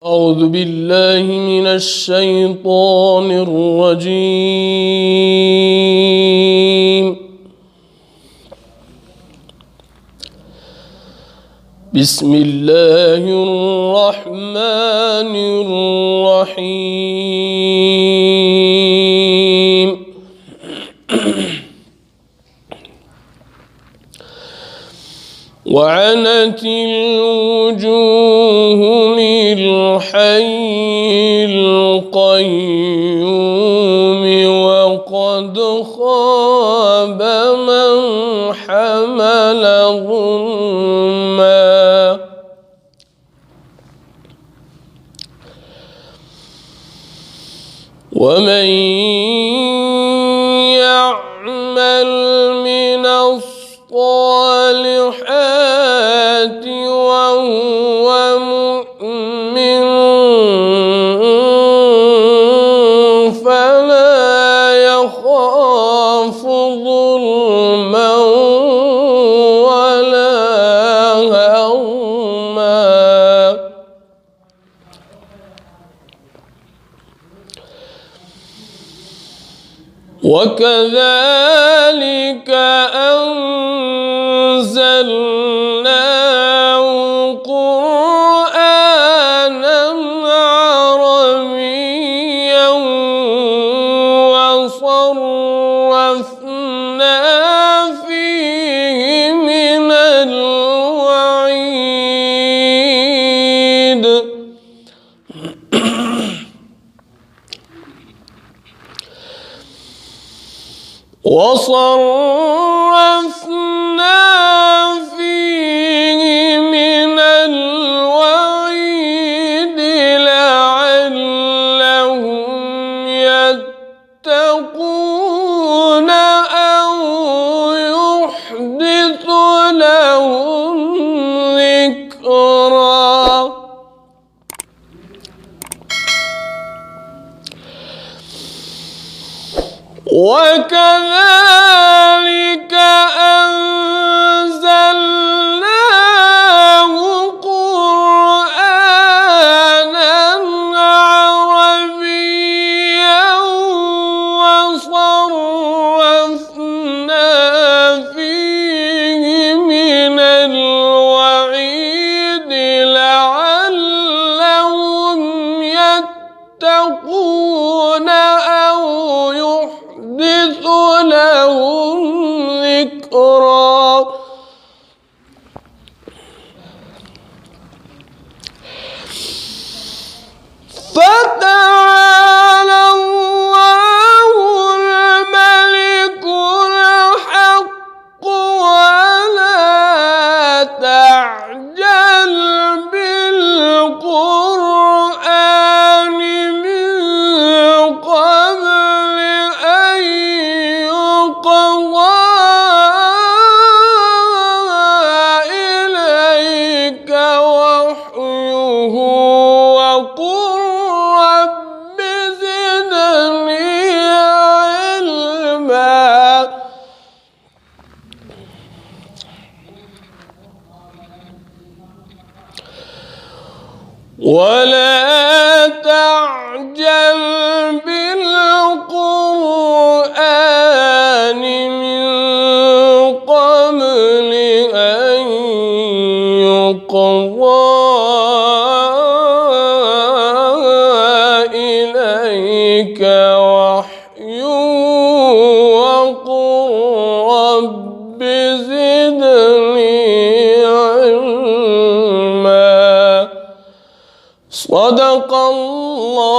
أعوذ بالله من الشيطان الرجيم. بسم الله الرحمن الرحيم. وعنت الوجوه للحي القيوم وقد خاب من حمل ظلما. ومن يعمل من الصالحات وهو مؤمن فلا يخاف ظلما ولا هضما. وكذلك أنزلناه قرآنا عربيا وصرفنا فيه من الوعيد. وصرفنا فيه من الوعيد لعلهم يتقون أو يحدث لهم ذكرا. وكذلك أنزلناه قرآنا عربيا وصرفنا فيه من الوعيد لعلهم يتقون أو يحدث لهم ذكرا. فتعالى الله الملك الحق ولا تعجل بالقرآن من قبل أن يقضى إليك وحيه وقل رب زدني علما. ولا تعجل بالقرآن من قبل أن يقضى إليك وحيه وقل رب زدني علما. صدق الله